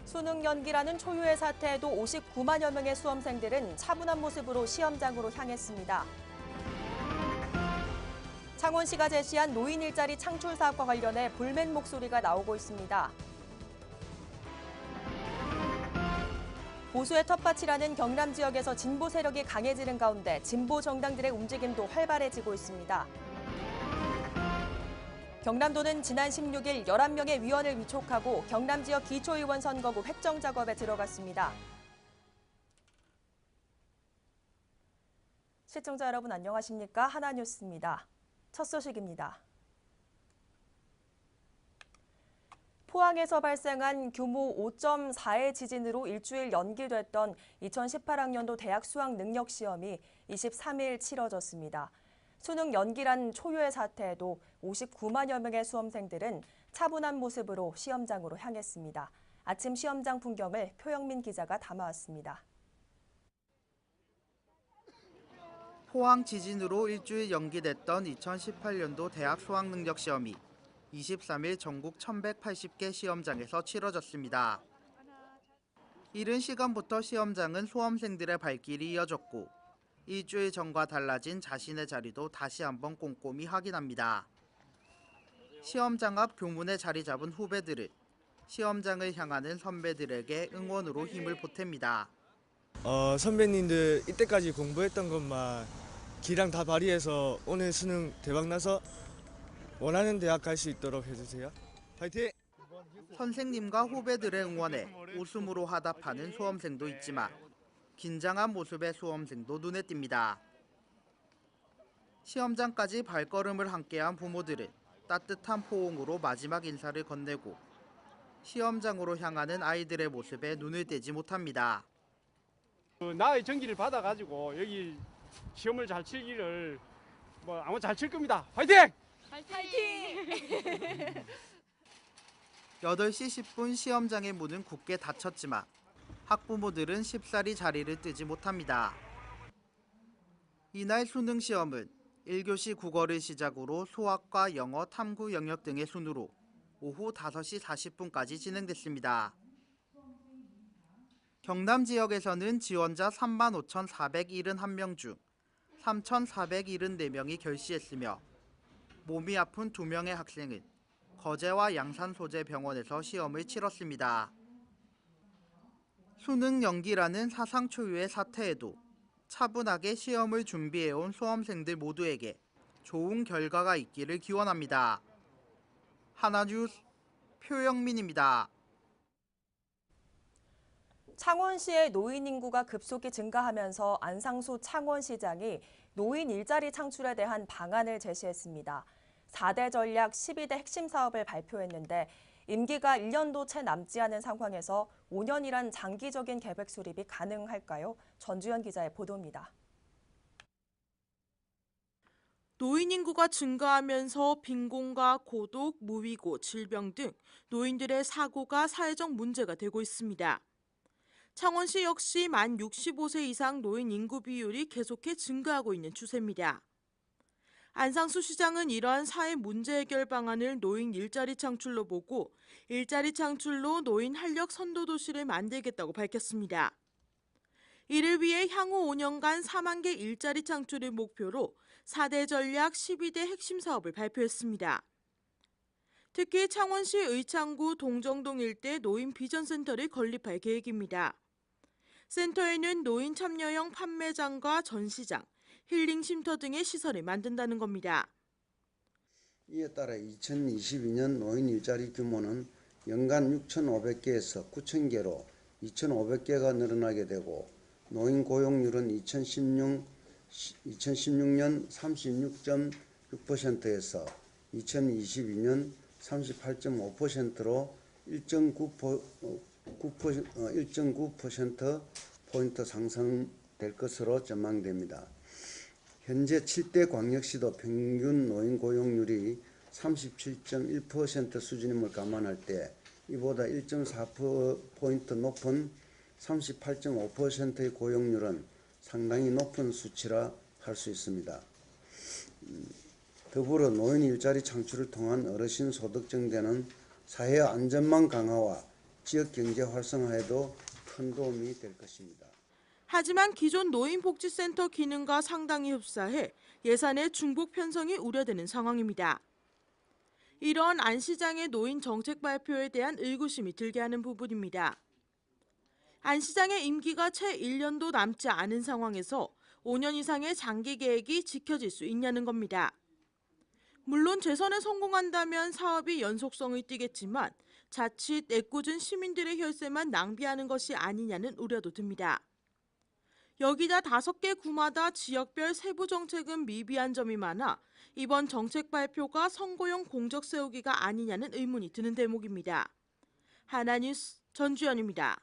수능 연기라는 초유의 사태에도 59만여 명의 수험생들은 차분한 모습으로 시험장으로 향했습니다. 창원시가 제시한 노인 일자리 창출 사업과 관련해 불만 목소리가 나오고 있습니다. 보수의 텃밭이라는 경남 지역에서 진보 세력이 강해지는 가운데 진보 정당들의 움직임도 활발해지고 있습니다. 경남도는 지난 16일 11명의 위원을 위촉하고 경남 지역 기초의원 선거구 획정 작업에 들어갔습니다. 시청자 여러분 안녕하십니까? 하나뉴스입니다. 첫 소식입니다. 포항에서 발생한 규모 5.4의 지진으로 일주일 연기됐던 2018학년도 대학 수학 능력 시험이 23일 치러졌습니다. 수능 연기란 초유의 사태에도 59만여 명의 수험생들은 차분한 모습으로 시험장으로 향했습니다. 아침 시험장 풍경을 표영민 기자가 담아왔습니다. 포항 지진으로 일주일 연기됐던 2018년도 대학 수학능력 시험이 23일 전국 1,180개 시험장에서 치러졌습니다. 이른 시간부터 시험장은 수험생들의 발길이 이어졌고 일주일 전과 달라진 자신의 자리도 다시 한번 꼼꼼히 확인합니다. 시험장 앞 교문에 자리 잡은 후배들은 시험장을 향하는 선배들에게 응원으로 힘을 보탭니다. 선배님들 이때까지 공부했던 것만 기량 다 발휘해서 오늘 수능 대박 나서 원하는 대학 갈 수 있도록 해주세요. 파이팅! 선생님과 후배들의 응원에 웃음으로 화답하는 수험생도 있지만 긴장한 모습의 수험생도 눈에 띕니다. 시험장까지 발걸음을 함께한 부모들은 따뜻한 포옹으로 마지막 인사를 건네고 시험장으로 향하는 아이들의 모습에 눈을 떼지 못합니다. 나의 전기를 받아가지고 여기 시험을 잘 치기를 아마 잘 칠 겁니다. 화이팅! 파이팅! 8시 10분 시험장의 문은 굳게 닫혔지만 학부모들은 쉽사리 자리를 뜨지 못합니다. 이날 수능 시험은 1교시 국어를 시작으로 수학과 영어, 탐구 영역 등의 순으로 오후 5시 40분까지 진행됐습니다. 경남 지역에서는 지원자 35,471명 중 3,474명이 결시했으며 몸이 아픈 2명의 학생은 거제와 양산소재병원에서 시험을 치렀습니다. 수능 연기라는 사상 초유의 사태에도 차분하게 시험을 준비해온 수험생들 모두에게 좋은 결과가 있기를 기원합니다. 하나뉴스 표영민입니다. 창원시의 노인 인구가 급속히 증가하면서 안상수 창원시장이 노인 일자리 창출에 대한 방안을 제시했습니다. 4대 전략 12대 핵심 사업을 발표했는데 임기가 1년도 채 남지 않은 상황에서 5년이란 장기적인 계획 수립이 가능할까요? 전주현 기자의 보도입니다. 노인 인구가 증가하면서 빈곤과 고독, 무위고, 질병 등 노인들의 사고가 사회적 문제가 되고 있습니다. 창원시 역시 만 65세 이상 노인 인구 비율이 계속해 증가하고 있는 추세입니다. 안상수 시장은 이러한 사회 문제 해결 방안을 노인 일자리 창출로 보고 일자리 창출로 노인 활력 선도 도시를 만들겠다고 밝혔습니다. 이를 위해 향후 5년간 4만 개 일자리 창출을 목표로 4대 전략 12대 핵심 사업을 발표했습니다. 특히 창원시 의창구 동정동 일대 노인 비전센터를 건립할 계획입니다. 센터에는 노인 참여형 판매장과 전시장, 힐링 쉼터 등의 시설을 만든다는 겁니다. 이에 따라 2022년 노인 일자리 규모는 연간 6,500개에서 9,000개로 2,500개가 늘어나게 되고 노인 고용률은 2016년 36.6%에서 2022년 38.5%로 1.9%포인트 상승될 것으로 전망됩니다. 현재 7대 광역시도 평균 노인 고용률이 37.1% 수준임을 감안할 때 이보다 1.4% 높은 38.5%의 고용률은 상당히 높은 수치라 할 수 있습니다. 더불어 노인 일자리 창출을 통한 어르신 소득 증대는 사회 안전망 강화와 지역 경제 활성화에도 큰 도움이 될 것입니다. 하지만 기존 노인복지센터 기능과 상당히 흡사해 예산의 중복 편성이 우려되는 상황입니다. 이런 안 시장의 노인 정책 발표에 대한 의구심이 들게 하는 부분입니다. 안 시장의 임기가 채 1년도 남지 않은 상황에서 5년 이상의 장기 계획이 지켜질 수 있냐는 겁니다. 물론 재선에 성공한다면 사업이 연속성을 띠겠지만 자칫 애꿎은 시민들의 혈세만 낭비하는 것이 아니냐는 우려도 듭니다. 여기다 5개 구마다 지역별 세부 정책은 미비한 점이 많아 이번 정책 발표가 선거용 공적 세우기가 아니냐는 의문이 드는 대목입니다. 하나뉴스 전주연입니다.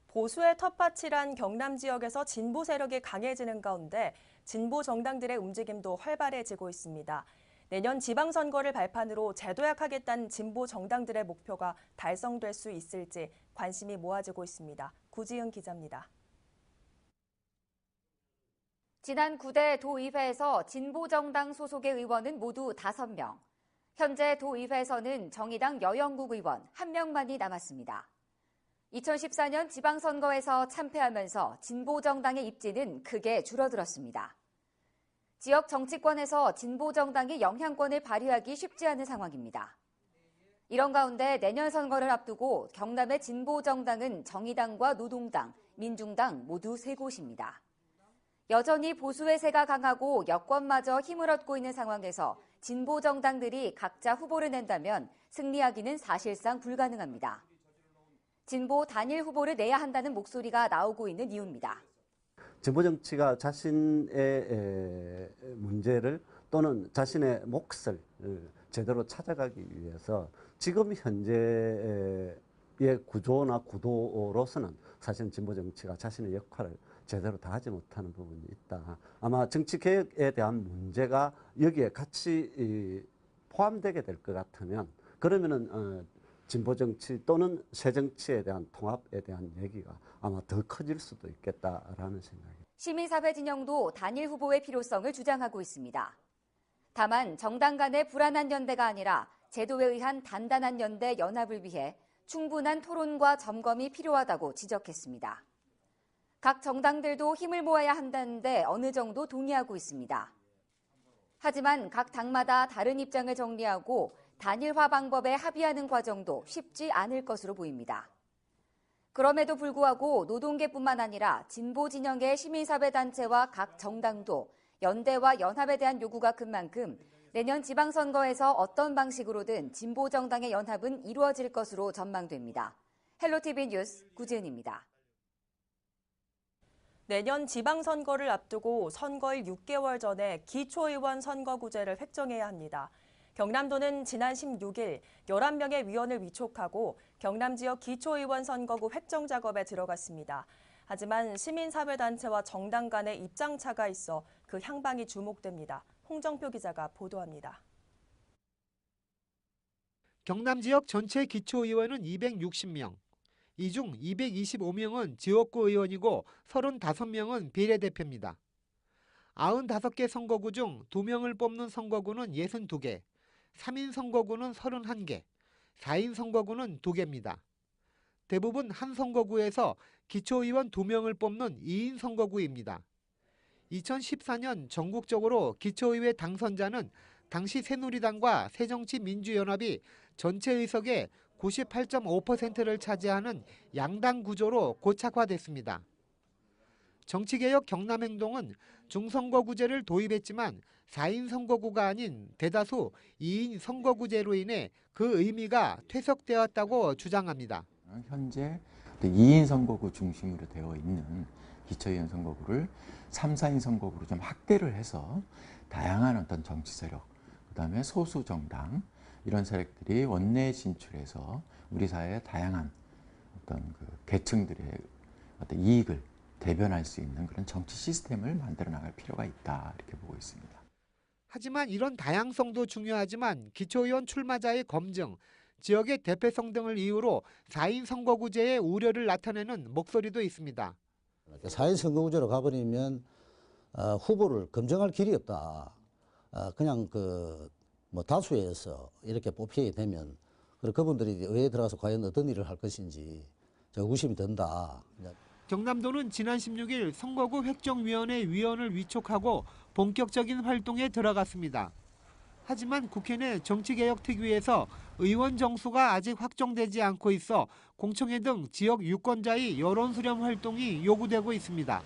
보수의 텃밭이란 경남 지역에서 진보 세력이 강해지는 가운데 진보 정당들의 움직임도 활발해지고 있습니다. 내년 지방선거를 발판으로 재도약하겠다는 진보 정당들의 목표가 달성될 수 있을지 관심이 모아지고 있습니다. 구지은 기자입니다. 지난 9대 도의회에서 진보정당 소속의 의원은 모두 5명. 현재 도의회에서는 정의당 여영국 의원 1명만이 남았습니다. 2014년 지방선거에서 참패하면서 진보정당의 입지는 크게 줄어들었습니다. 지역 정치권에서 진보정당이 영향권을 발휘하기 쉽지 않은 상황입니다. 이런 가운데 내년 선거를 앞두고 경남의 진보정당은 정의당과 노동당, 민중당 모두 3곳입니다. 여전히 보수의 세가 강하고 여권마저 힘을 얻고 있는 상황에서 진보정당들이 각자 후보를 낸다면 승리하기는 사실상 불가능합니다. 진보 단일 후보를 내야 한다는 목소리가 나오고 있는 이유입니다. 진보 정치가 자신의 문제를 또는 자신의 몫을 제대로 찾아가기 위해서 지금 현재의 구조나 구도로서는 사실 진보 정치가 자신의 역할을 제대로 다하지 못하는 부분이 있다. 아마 정치 개혁에 대한 문제가 여기에 같이 포함되게 될 것 같으면 그러면은 진보 정치 또는 새 정치에 대한 통합에 대한 얘기가 아마 더 커질 수도 있겠다라는 생각입니다. 시민사회 진영도 단일 후보의 필요성을 주장하고 있습니다. 다만 정당 간의 불안한 연대가 아니라 제도에 의한 단단한 연대 연합을 위해 충분한 토론과 점검이 필요하다고 지적했습니다. 각 정당들도 힘을 모아야 한다는데 어느 정도 동의하고 있습니다. 하지만 각 당마다 다른 입장을 정리하고 단일화 방법에 합의하는 과정도 쉽지 않을 것으로 보입니다. 그럼에도 불구하고 노동계뿐만 아니라 진보 진영의 시민사회단체와 각 정당도 연대와 연합에 대한 요구가 큰 만큼 내년 지방선거에서 어떤 방식으로든 진보 정당의 연합은 이루어질 것으로 전망됩니다. 헬로티비 뉴스 구지은입니다. 내년 지방선거를 앞두고 선거일 6개월 전에 기초의원 선거구제를 획정해야 합니다. 경남도는 지난 16일 11명의 위원을 위촉하고 경남 지역 기초의원 선거구 획정 작업에 들어갔습니다. 하지만 시민사회단체와 정당 간의 입장차가 있어 그 향방이 주목됩니다. 홍정표 기자가 보도합니다. 경남 지역 전체 기초의원은 260명. 이 중 225명은 지역구 의원이고 35명은 비례대표입니다. 95개 선거구 중 2명을 뽑는 선거구는 62개, 3인 선거구는 31개, 4인 선거구는 2개입니다. 대부분 한 선거구에서 기초의원 2명을 뽑는 2인 선거구입니다. 2014년 전국적으로 기초의회 당선자는 당시 새누리당과 새정치민주연합이 전체 의석의 98.5%를 차지하는 양당 구조로 고착화됐습니다. 정치개혁 경남행동은 중선거구제를 도입했지만 4인 선거구가 아닌 대다수 2인 선거구제로 인해 그 의미가 퇴색되었다고 주장합니다. 현재 2인 선거구 중심으로 되어 있는 기초의원 선거구를 3, 4인 선거구로 좀 확대를 해서 다양한 어떤 정치 세력, 그다음에 소수 정당 이런 세력들이 원내 진출해서 우리 사회의 다양한 어떤 그 계층들의 어떤 이익을 대변할 수 있는 그런 정치 시스템을 만들어 나갈 필요가 있다 이렇게 보고 있습니다. 하지만 이런 다양성도 중요하지만 기초의원 출마자의 검증, 지역의 대표성 등을 이유로 4인 선거구제의 우려를 나타내는 목소리도 있습니다. 4인 선거구제로 가버리면 후보를 검증할 길이 없다. 그냥 뭐 다수에서 이렇게 뽑히게 되면 그리고 그분들이 의회에 들어가서 과연 어떤 일을 할 것인지 의구심이 든다. 경남도는 지난 16일 선거구 획정위원회 위원을 위촉하고 본격적인 활동에 들어갔습니다. 하지만 국회 내 정치개혁특위에서 의원 정수가 아직 확정되지 않고 있어 공청회 등 지역 유권자의 여론 수렴 활동이 요구되고 있습니다.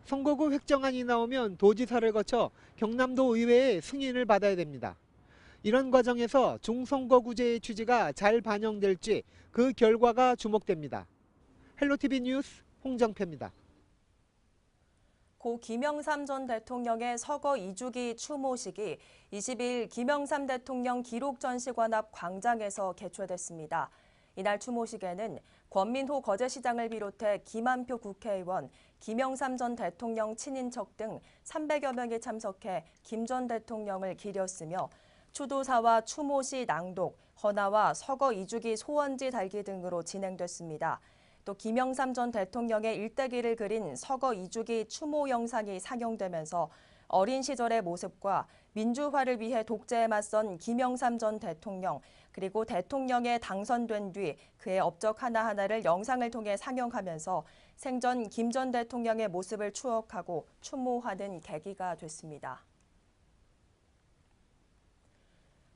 선거구 획정안이 나오면 도지사를 거쳐 경남도 의회의 승인을 받아야 됩니다. 이런 과정에서 중선거구제의 취지가 잘 반영될지 그 결과가 주목됩니다. 헬로티비 뉴스 홍정표입니다. 고 김영삼 전 대통령의 서거 2주기 추모식이 20일 김영삼 대통령 기록전시관 앞 광장에서 개최됐습니다. 이날 추모식에는 권민호 거제시장을 비롯해 김한표 국회의원, 김영삼 전 대통령 친인척 등 300여 명이 참석해 김 전 대통령을 기렸으며 추도사와 추모시 낭독, 헌화와 서거 2주기 소원지 달기 등으로 진행됐습니다. 또 김영삼 전 대통령의 일대기를 그린 서거 2주기 추모 영상이 상영되면서 어린 시절의 모습과 민주화를 위해 독재에 맞선 김영삼 전 대통령, 그리고 대통령에 당선된 뒤 그의 업적 하나하나를 영상을 통해 상영하면서 생전 김 전 대통령의 모습을 추억하고 추모하는 계기가 됐습니다.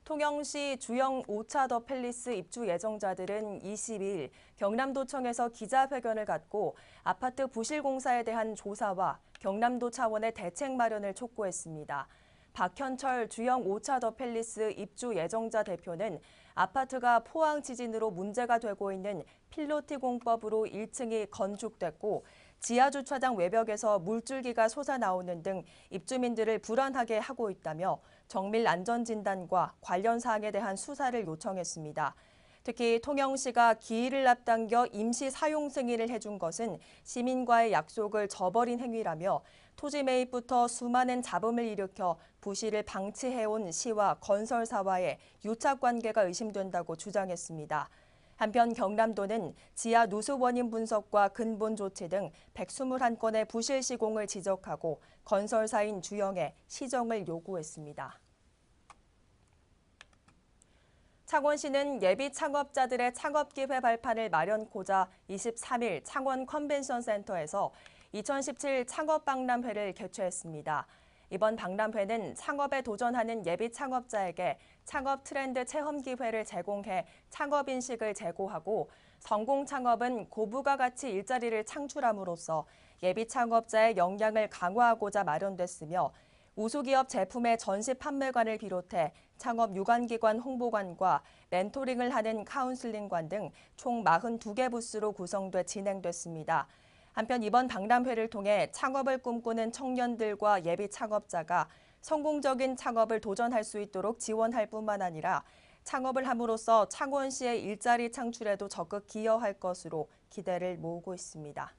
통영시 주영 5차 더 팰리스 입주 예정자들은 22일 경남도청에서 기자회견을 갖고 아파트 부실 공사에 대한 조사와 경남도 차원의 대책 마련을 촉구했습니다. 박현철 주영 5차 더 팰리스 입주 예정자 대표는 아파트가 포항 지진으로 문제가 되고 있는 필로티 공법으로 1층이 건축됐고 지하 주차장 외벽에서 물줄기가 솟아나오는 등 입주민들을 불안하게 하고 있다며 정밀 안전진단과 관련 사항에 대한 수사를 요청했습니다. 특히 통영시가 기일을 앞당겨 임시 사용 승인을 해준 것은 시민과의 약속을 저버린 행위라며 토지 매입부터 수많은 잡음을 일으켜 부실을 방치해온 시와 건설사와의 유착 관계가 의심된다고 주장했습니다. 한편 경남도는 지하 누수 원인 분석과 근본 조치 등 121건의 부실 시공을 지적하고 건설사인 주영에 시정을 요구했습니다. 창원시는 예비 창업자들의 창업기회 발판을 마련코자 23일 창원 컨벤션 센터에서 2017 창업박람회를 개최했습니다. 이번 박람회는 창업에 도전하는 예비 창업자에게 창업 트렌드 체험 기회를 제공해 창업 인식을 제고하고 성공 창업은 고부가 가치 일자리를 창출함으로써 예비 창업자의 역량을 강화하고자 마련됐으며 우수기업 제품의 전시 판매관을 비롯해 창업 유관기관 홍보관과 멘토링을 하는 카운슬링관 등 총 42개 부스로 구성돼 진행됐습니다. 한편 이번 박람회를 통해 창업을 꿈꾸는 청년들과 예비 창업자가 성공적인 창업을 도전할 수 있도록 지원할 뿐만 아니라 창업을 함으로써 창원시의 일자리 창출에도 적극 기여할 것으로 기대를 모으고 있습니다.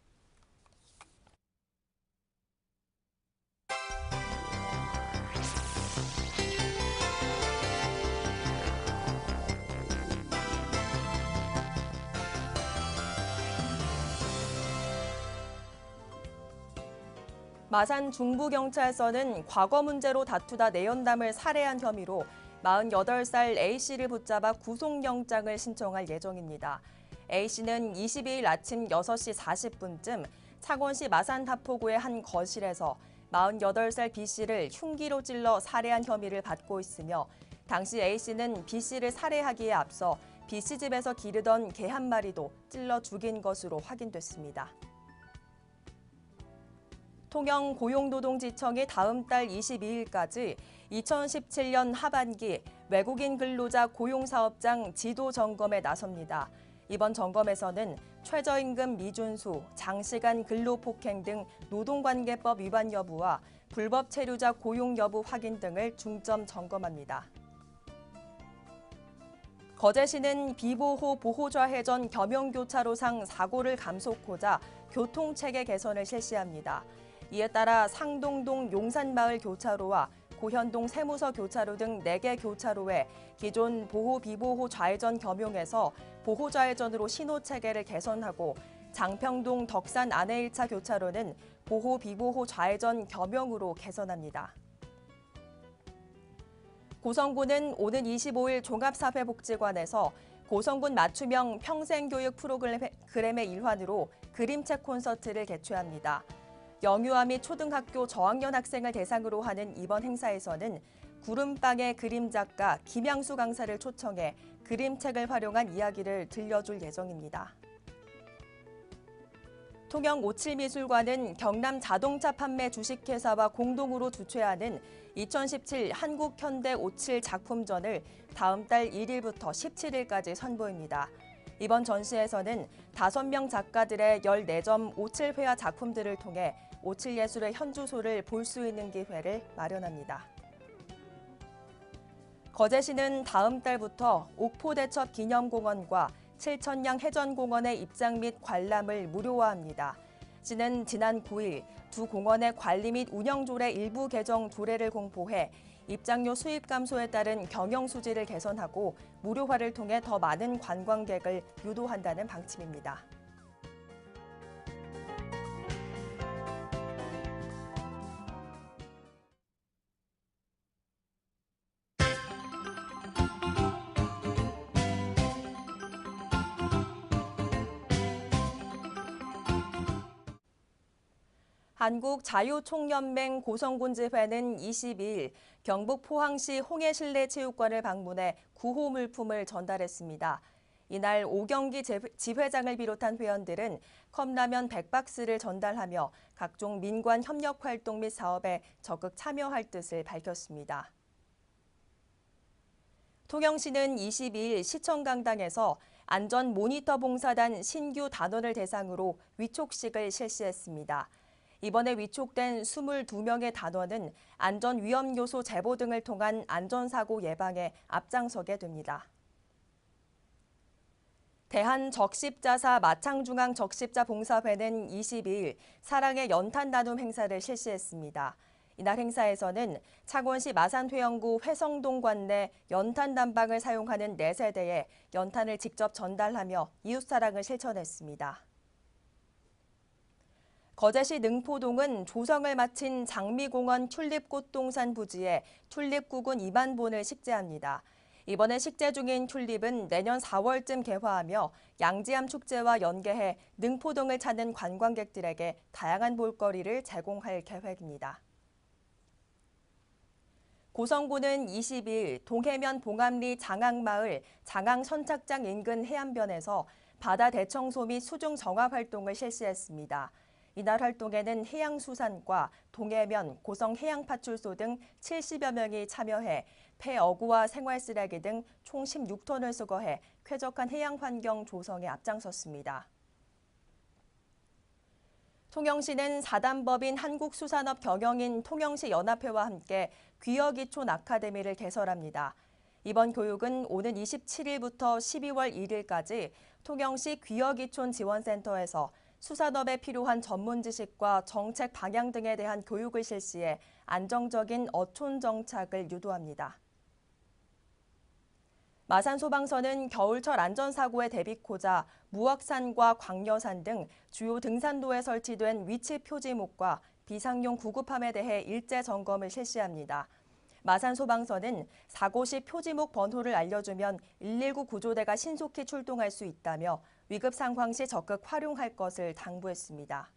마산 중부경찰서는 과거 문제로 다투다 내연남을 살해한 혐의로 48살 A씨를 붙잡아 구속영장을 신청할 예정입니다. A씨는 22일 아침 6시 40분쯤 창원시 마산 다포구의 한 거실에서 48살 B씨를 흉기로 찔러 살해한 혐의를 받고 있으며 당시 A씨는 B씨를 살해하기에 앞서 B씨 집에서 기르던 개 한 마리도 찔러 죽인 것으로 확인됐습니다. 통영 고용노동지청이 다음 달 22일까지 2017년 하반기 외국인 근로자 고용사업장 지도 점검에 나섭니다. 이번 점검에서는 최저임금 미준수, 장시간 근로폭행 등 노동관계법 위반 여부와 불법 체류자 고용 여부 확인 등을 중점 점검합니다. 거제시는 비보호 보호좌회전 겸용교차로상 사고를 감속하고자 교통체계 개선을 실시합니다. 이에 따라 상동동 용산마을 교차로와 고현동 세무서 교차로 등 4개 교차로에 기존 보호 비보호 좌회전 겸용해서 보호 좌회전으로 신호체계를 개선하고 장평동 덕산 안내 1차 교차로는 보호 비보호 좌회전 겸용으로 개선합니다. 고성군은 오는 25일 종합사회복지관에서 고성군 맞춤형 평생교육 프로그램의 일환으로 그림책 콘서트를 개최합니다. 영유아 및 초등학교 저학년 학생을 대상으로 하는 이번 행사에서는 구름빵의 그림 작가 김양수 강사를 초청해 그림책을 활용한 이야기를 들려줄 예정입니다. 통영 57미술관은 경남 자동차 판매 주식회사와 공동으로 주최하는 2017 한국현대 57 작품전을 다음 달 1일부터 17일까지 선보입니다. 이번 전시에서는 5명 작가들의 14점 57회화 작품들을 통해 57예술의 현주소를 볼 수 있는 기회를 마련합니다. 거제시는 다음 달부터 옥포대첩 기념공원과 칠천양 해전공원의 입장 및 관람을 무료화합니다. 시는 지난 9일 두 공원의 관리 및 운영조례 일부 개정 조례를 공포해 입장료 수입 감소에 따른 경영 수지를 개선하고 무료화를 통해 더 많은 관광객을 유도한다는 방침입니다. 한국자유총연맹 고성군지회는 22일 경북 포항시 홍해실내체육관을 방문해 구호 물품을 전달했습니다. 이날 오경기 지회장을 비롯한 회원들은 컵라면 100박스를 전달하며 각종 민관 협력 활동 및 사업에 적극 참여할 뜻을 밝혔습니다. 통영시는 22일 시청강당에서 안전모니터봉사단 신규 단원을 대상으로 위촉식을 실시했습니다. 이번에 위촉된 22명의 단원은 안전위험요소 제보 등을 통한 안전사고 예방에 앞장서게 됩니다. 대한적십자사 마창중앙적십자봉사회는 22일 사랑의 연탄 나눔 행사를 실시했습니다. 이날 행사에서는 창원시 마산회영구 회성동 관내 연탄 난방을 사용하는 4세대에 연탄을 직접 전달하며 이웃사랑을 실천했습니다. 거제시 능포동은 조성을 마친 장미공원 튤립꽃동산 부지에 튤립국은 2만 본을 식재합니다. 이번에 식재 중인 튤립은 내년 4월쯤 개화하며 양지암 축제와 연계해 능포동을 찾는 관광객들에게 다양한 볼거리를 제공할 계획입니다. 고성군은 22일 동해면 봉암리 장항마을 장항선착장 인근 해안변에서 바다 대청소 및 수중 정화 활동을 실시했습니다. 이날 활동에는 해양수산과 동해면 고성해양파출소 등 70여 명이 참여해 폐어구와 생활쓰레기 등 총 16톤을 수거해 쾌적한 해양환경 조성에 앞장섰습니다. 통영시는 사단법인 한국수산업 경영인 통영시 연합회와 함께 귀여기촌 아카데미를 개설합니다. 이번 교육은 오는 27일부터 12월 1일까지 통영시 귀여기촌 지원센터에서 수산업에 필요한 전문 지식과 정책 방향 등에 대한 교육을 실시해 안정적인 어촌 정착을 유도합니다. 마산소방서는 겨울철 안전사고에 대비코자 무악산과 광려산 등 주요 등산로에 설치된 위치 표지목과 비상용 구급함에 대해 일제 점검을 실시합니다. 마산소방서는 사고 시 표지목 번호를 알려주면 119 구조대가 신속히 출동할 수 있다며 위급 상황 시 적극 활용할 것을 당부했습니다.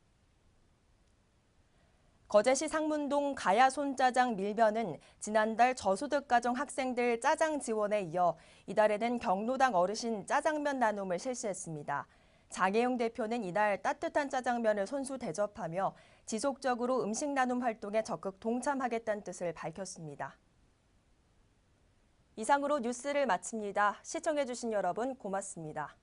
거제시 상문동 가야손짜장 밀면은 지난달 저소득 가정 학생들 짜장 지원에 이어 이달에는 경로당 어르신 짜장면 나눔을 실시했습니다. 장혜영 대표는 이날 따뜻한 짜장면을 손수 대접하며 지속적으로 음식 나눔 활동에 적극 동참하겠다는 뜻을 밝혔습니다. 이상으로 뉴스를 마칩니다. 시청해주신 여러분 고맙습니다.